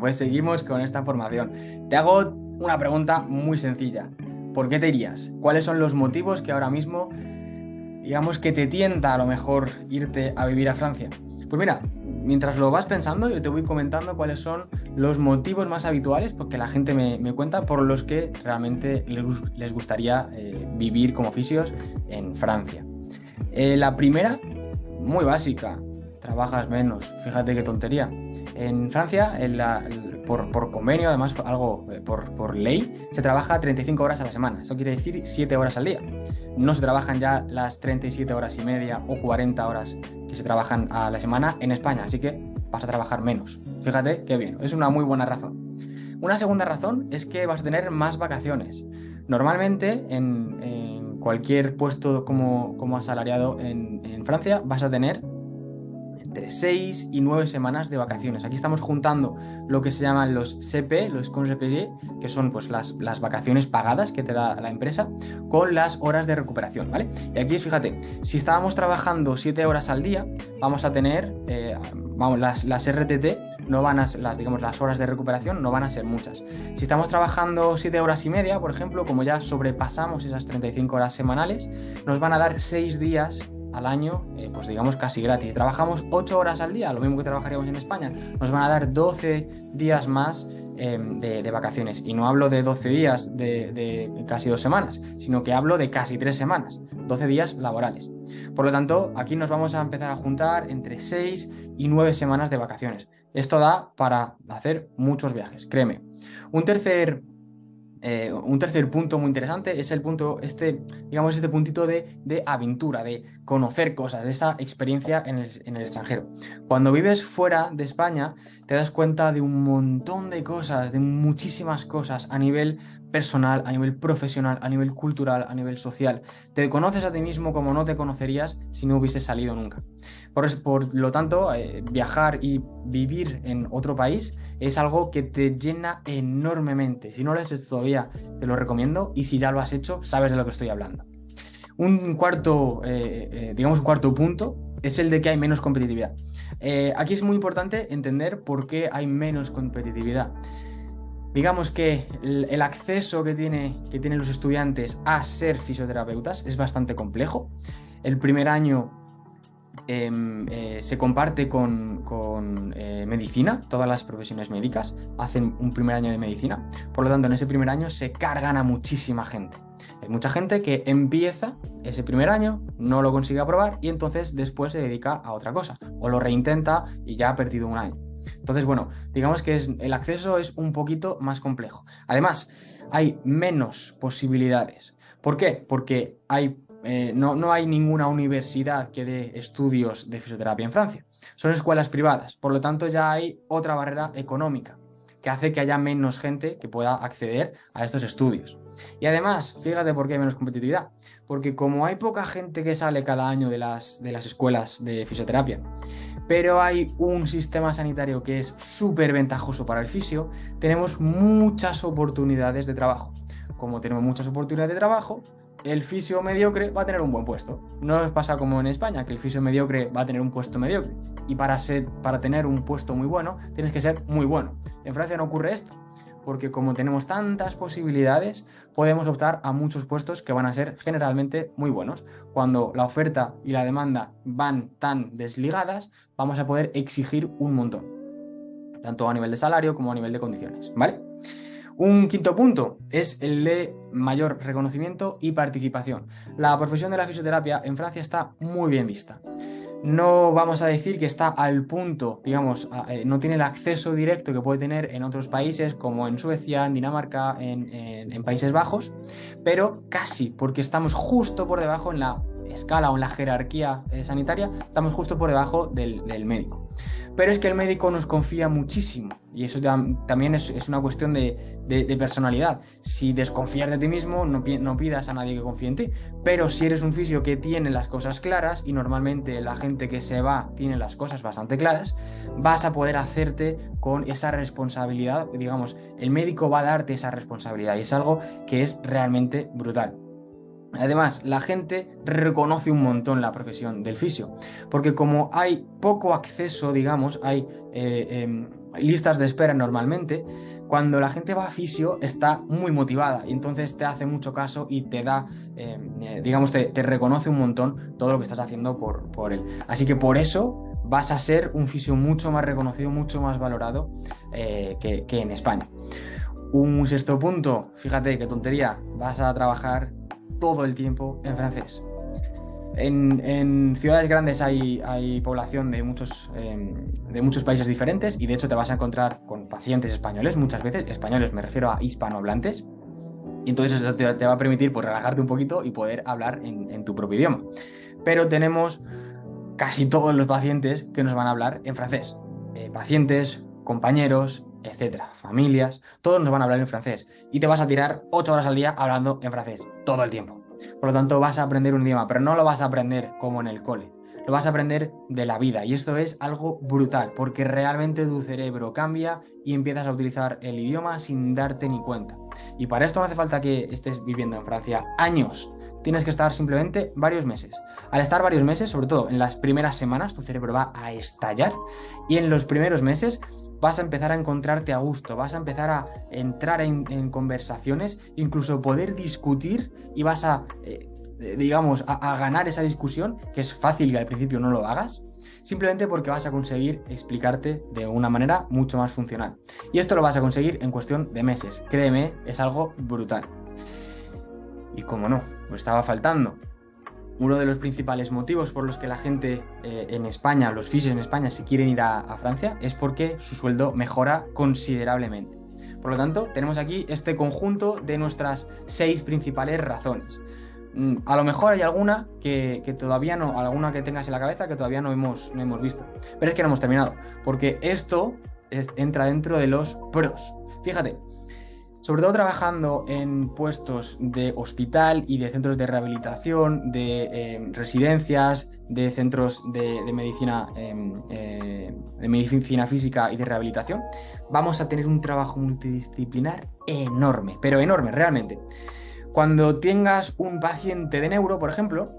pues seguimos con esta formación. Te hago una pregunta muy sencilla. ¿Por qué te irías? ¿Cuáles son los motivos que ahora mismo, digamos, que te tienta a lo mejor irte a vivir a Francia? Pues mira, mientras lo vas pensando, yo te voy comentando cuáles son los motivos más habituales, porque la gente me cuenta por los que realmente les gustaría vivir como fisios en Francia. La primera, muy básica, trabajas menos. Fíjate qué tontería. En Francia, por convenio, además, por ley, se trabaja 35 horas a la semana. Eso quiere decir 7 horas al día. No se trabajan ya las 37 horas y media o 40 horas que se trabajan a la semana en España. Así que vas a trabajar menos. Fíjate qué bien. Es una muy buena razón. Una segunda razón es que vas a tener más vacaciones. Normalmente, en cualquier puesto como asalariado en Francia, vas a tener entre 6 y 9 semanas de vacaciones. Aquí estamos juntando lo que se llaman los CP, los congés payés, que son pues las vacaciones pagadas que te da la empresa, con las horas de recuperación, ¿vale? Y aquí, fíjate, si estábamos trabajando 7 horas al día, vamos a tener, las RTT no van a, las horas de recuperación no van a ser muchas. Si estamos trabajando 7 horas y media, por ejemplo, como ya sobrepasamos esas 35 horas semanales, nos van a dar 6 días al año, pues digamos casi gratis. Trabajamos 8 horas al día, lo mismo que trabajaríamos en España, nos van a dar 12 días más de vacaciones. Y no hablo de 12 días de casi 2 semanas, sino que hablo de casi 3 semanas, 12 días laborales. Por lo tanto, aquí nos vamos a empezar a juntar entre 6 y 9 semanas de vacaciones. Esto da para hacer muchos viajes, créeme. Un tercer punto muy interesante es el punto, este puntito de aventura, de conocer cosas, de esa experiencia en el extranjero. Cuando vives fuera de España, te das cuenta de un montón de cosas, de muchísimas cosas a nivel personal, a nivel profesional, a nivel cultural, a nivel social. Te conoces a ti mismo como no te conocerías si no hubieses salido nunca. Por lo tanto, viajar y vivir en otro país es algo que te llena enormemente. Si no lo has hecho todavía, te lo recomiendo, y si ya lo has hecho, sabes de lo que estoy hablando. Un cuarto punto es el de que hay menos competitividad. Aquí es muy importante entender por qué hay menos competitividad. Digamos que el acceso que tienen los estudiantes a ser fisioterapeutas es bastante complejo. El primer año se comparte con medicina. Todas las profesiones médicas hacen un primer año de medicina. Por lo tanto, en ese primer año se cargan a muchísima gente. Hay mucha gente que empieza ese primer año, no lo consigue aprobar y entonces después se dedica a otra cosa o lo reintenta y ya ha perdido un año. Entonces, bueno, digamos que el acceso es un poquito más complejo. Además, hay menos posibilidades. ¿Por qué? Porque no hay ninguna universidad que dé estudios de fisioterapia en Francia. Son escuelas privadas. Por lo tanto, ya hay otra barrera económica que hace que haya menos gente que pueda acceder a estos estudios. Y además, fíjate por qué hay menos competitividad. Porque como hay poca gente que sale cada año de las escuelas de fisioterapia, pero hay un sistema sanitario que es súper ventajoso para el fisio, tenemos muchas oportunidades de trabajo. Como tenemos muchas oportunidades de trabajo, el fisio mediocre va a tener un buen puesto. No pasa como en España, que el fisio mediocre va a tener un puesto mediocre. Y para tener un puesto muy bueno, tienes que ser muy bueno. En Francia no ocurre esto, porque como tenemos tantas posibilidades, podemos optar a muchos puestos que van a ser generalmente muy buenos. Cuando la oferta y la demanda van tan desligadas, vamos a poder exigir un montón, tanto a nivel de salario como a nivel de condiciones, ¿vale? Un quinto punto es el de mayor reconocimiento y participación. La profesión de la fisioterapia en Francia está muy bien vista. No vamos a decir que está al punto, digamos, no tiene el acceso directo que puede tener en otros países como en Suecia, en Dinamarca, en Países Bajos, pero casi, porque estamos justo por debajo en la escala o en la jerarquía sanitaria, estamos justo por debajo del médico. Pero es que el médico nos confía muchísimo y eso también es una cuestión de personalidad. Si desconfías de ti mismo, no pidas a nadie que confíe en ti. Pero si eres un fisio que tiene las cosas claras, y normalmente la gente que se va tiene las cosas bastante claras, vas a poder hacerte con esa responsabilidad. Digamos, el médico va a darte esa responsabilidad y es algo que es realmente brutal. Además, la gente reconoce un montón la profesión del fisio, porque como hay poco acceso, digamos, hay listas de espera normalmente, cuando la gente va a fisio está muy motivada y entonces te hace mucho caso y te da, digamos, te reconoce un montón todo lo que estás haciendo por él. Así que por eso vas a ser un fisio mucho más reconocido, mucho más valorado que en España. Un sexto punto, fíjate qué tontería, vas a trabajar todo el tiempo en francés. En ciudades grandes hay población de muchos países diferentes y de hecho te vas a encontrar con pacientes españoles, muchas veces, españoles me refiero a hispanohablantes, y entonces eso te va a permitir pues, relajarte un poquito y poder hablar en tu propio idioma. Pero tenemos casi todos los pacientes que nos van a hablar en francés. Pacientes, compañeros, etcétera, familias, todos nos van a hablar en francés y te vas a tirar 8 horas al día hablando en francés, todo el tiempo. Por lo tanto, vas a aprender un idioma, pero no lo vas a aprender como en el cole, lo vas a aprender de la vida y esto es algo brutal porque realmente tu cerebro cambia y empiezas a utilizar el idioma sin darte ni cuenta. Y para esto no hace falta que estés viviendo en Francia años. Tienes que estar simplemente varios meses. Al estar varios meses, sobre todo en las primeras semanas, tu cerebro va a estallar y en los primeros meses vas a empezar a encontrarte a gusto, vas a empezar a entrar en conversaciones, incluso poder discutir y vas a, digamos, a ganar esa discusión, que es fácil que al principio no lo hagas, simplemente porque vas a conseguir explicarte de una manera mucho más funcional. Y esto lo vas a conseguir en cuestión de meses. Créeme, es algo brutal. Y como no, lo estaba faltando. Uno de los principales motivos por los que la gente en España, los fisios en España, si quieren ir a Francia, es porque su sueldo mejora considerablemente. Por lo tanto, tenemos aquí este conjunto de nuestras 6 principales razones. A lo mejor hay alguna que todavía no, alguna que tengas en la cabeza que todavía no hemos visto. Pero es que no hemos terminado, porque esto entra dentro de los pros. Fíjate, sobre todo trabajando en puestos de hospital y de centros de rehabilitación, de residencias, de centros de medicina física y de rehabilitación, vamos a tener un trabajo multidisciplinar enorme, pero enorme, realmente. Cuando tengas un paciente de neuro, por ejemplo,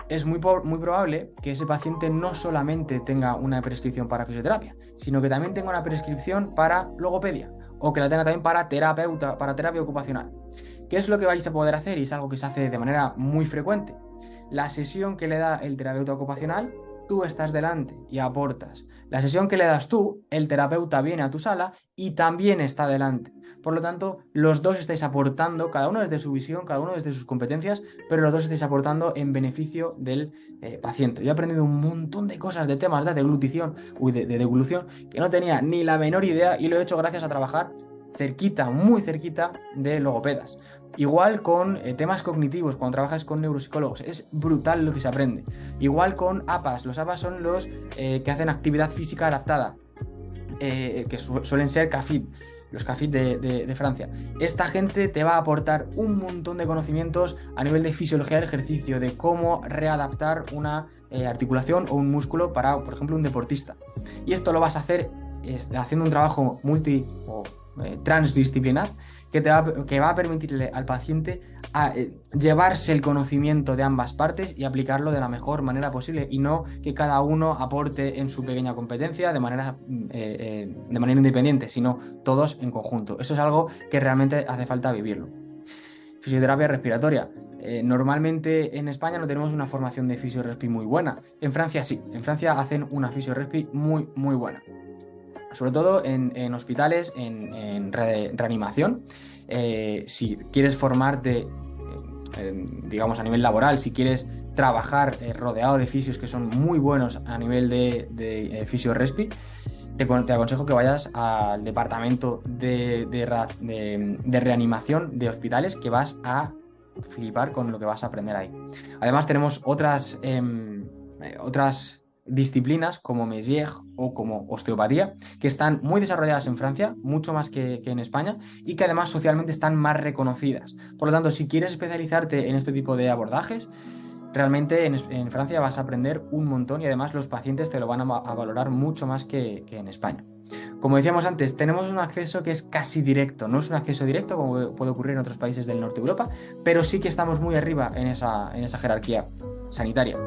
es muy probable que ese paciente no solamente tenga una prescripción para fisioterapia, sino que también tenga una prescripción para logopedia o que la tenga también para terapia ocupacional. ¿Qué es lo que vais a poder hacer? Y es algo que se hace de manera muy frecuente. La sesión que le da el terapeuta ocupacional, tú estás delante y aportas. La sesión que le das tú, el terapeuta viene a tu sala y también está delante. Por lo tanto, los dos estáis aportando, cada uno desde su visión, cada uno desde sus competencias, pero los dos estáis aportando en beneficio del paciente. Yo he aprendido un montón de cosas, de temas de deglutición, de deglución, que no tenía ni la menor idea y lo he hecho gracias a trabajar cerquita, muy cerquita de logopedas. Igual con temas cognitivos, cuando trabajas con neuropsicólogos, es brutal lo que se aprende. Igual con APAs, los APAs son los que hacen actividad física adaptada, que suelen ser CAFID, los CAFID de Francia. Esta gente te va a aportar un montón de conocimientos a nivel de fisiología del ejercicio, de cómo readaptar una articulación o un músculo para, por ejemplo, un deportista. Y esto lo vas a hacer haciendo un trabajo transdisciplinar que va a permitirle al paciente llevarse el conocimiento de ambas partes y aplicarlo de la mejor manera posible y no que cada uno aporte en su pequeña competencia de manera independiente, sino todos en conjunto. Eso es algo que realmente hace falta vivirlo. Fisioterapia respiratoria. Normalmente en España no tenemos una formación de fisiorespi muy buena. En Francia sí, en Francia hacen una fisiorespi muy, muy buena. Sobre todo en hospitales, en reanimación. Si quieres formarte, digamos, a nivel laboral, si quieres trabajar rodeado de fisios que son muy buenos a nivel de fisiorespi, te aconsejo que vayas al departamento de reanimación de hospitales, que vas a flipar con lo que vas a aprender ahí. Además tenemos otras disciplinas como Mesier o como osteopatía, que están muy desarrolladas en Francia, mucho más que en España, y que además socialmente están más reconocidas. Por lo tanto, si quieres especializarte en este tipo de abordajes, realmente en Francia vas a aprender un montón y además los pacientes te lo van a valorar mucho más que en España. Como decíamos antes, tenemos un acceso que es casi directo. No es un acceso directo como puede ocurrir en otros países del norte de Europa, pero sí que estamos muy arriba en esa jerarquía sanitaria.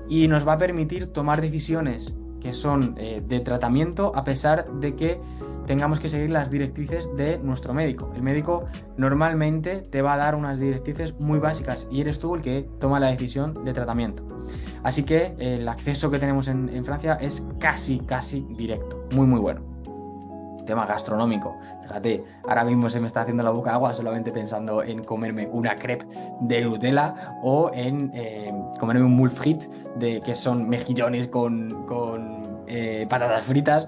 Y nos va a permitir tomar decisiones que son de tratamiento a pesar de que tengamos que seguir las directrices de nuestro médico. El médico normalmente te va a dar unas directrices muy básicas y eres tú el que toma la decisión de tratamiento. Así que el acceso que tenemos en Francia es casi directo. Muy bueno. Tema gastronómico. Fíjate, ahora mismo se me está haciendo la boca agua solamente pensando en comerme una crepe de Nutella o en comerme un moule frit, que son mejillones con patatas fritas.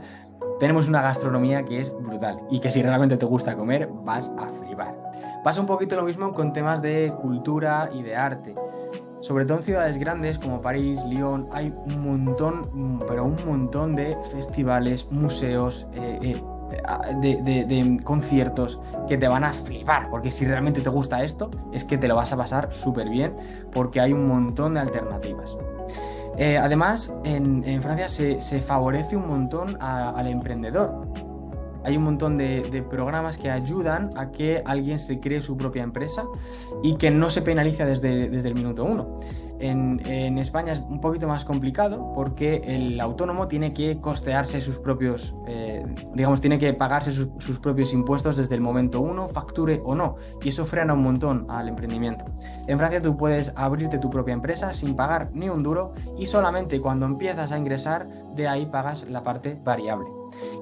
Tenemos una gastronomía que es brutal y que si realmente te gusta comer vas a flipar. Pasa un poquito lo mismo con temas de cultura y de arte. Sobre todo en ciudades grandes como París, Lyon, hay un montón, pero un montón de festivales, museos, de conciertos que te van a flipar, porque si realmente te gusta esto, es que te lo vas a pasar súper bien, porque hay un montón de alternativas. Además, en Francia se favorece un montón al emprendedor. Hay un montón de programas que ayudan a que alguien se cree su propia empresa y que no se penaliza desde el minuto uno. En España es un poquito más complicado porque el autónomo tiene que costearse sus propios, tiene que pagarse sus propios impuestos desde el momento uno, facture o no, y eso frena un montón al emprendimiento. En Francia tú puedes abrirte tu propia empresa sin pagar ni un duro y solamente cuando empiezas a ingresar, de ahí pagas la parte variable.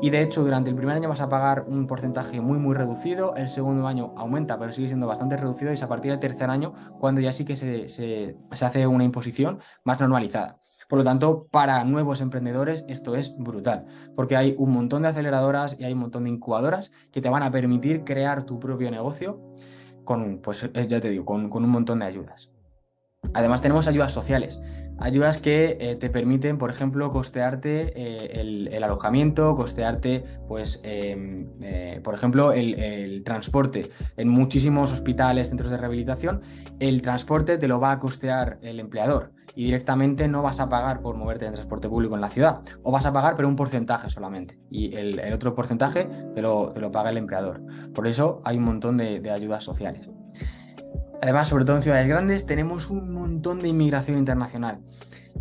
Y de hecho durante el primer año vas a pagar un porcentaje muy reducido, el segundo año aumenta pero sigue siendo bastante reducido y es a partir del tercer año cuando ya sí que se hace una imposición más normalizada. Por lo tanto, para nuevos emprendedores esto es brutal, porque hay un montón de aceleradoras y hay un montón de incubadoras que te van a permitir crear tu propio negocio con, pues ya te digo, con un montón de ayudas. Además tenemos ayudas sociales, ayudas que te permiten, por ejemplo, costearte el alojamiento, costearte, pues, por ejemplo, el transporte. En muchísimos hospitales, centros de rehabilitación, el transporte te lo va a costear el empleador y directamente no vas a pagar por moverte en transporte público en la ciudad, o vas a pagar pero un porcentaje solamente y el otro porcentaje te lo paga el empleador. Por eso hay un montón de ayudas sociales. Además, sobre todo en ciudades grandes, tenemos un montón de inmigración internacional.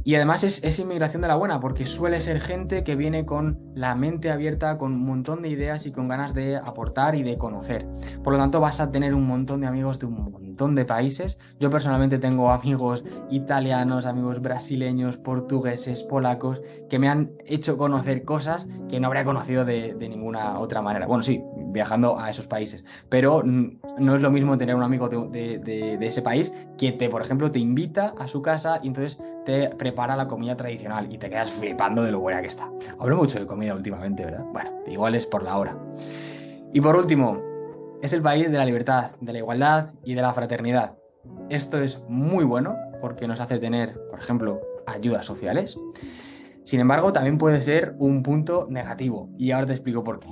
Y además es inmigración de la buena, porque suele ser gente que viene con la mente abierta, con un montón de ideas y con ganas de aportar y de conocer. Por lo tanto, vas a tener un montón de amigos de un montón de países. Yo personalmente tengo amigos italianos, amigos brasileños, portugueses, polacos, que me han hecho conocer cosas que no habría conocido de ninguna otra manera. Bueno, sí, viajando a esos países, pero no es lo mismo tener un amigo de ese país que por ejemplo, te invita a su casa y entonces te prepara la comida tradicional y te quedas flipando de lo buena que está. Hablo mucho de comida últimamente, ¿verdad? Bueno, igual es por la hora. Y por último, es el país de la libertad, de la igualdad y de la fraternidad. Esto es muy bueno porque nos hace tener, por ejemplo, ayudas sociales. Sin embargo, también puede ser un punto negativo y ahora te explico por qué.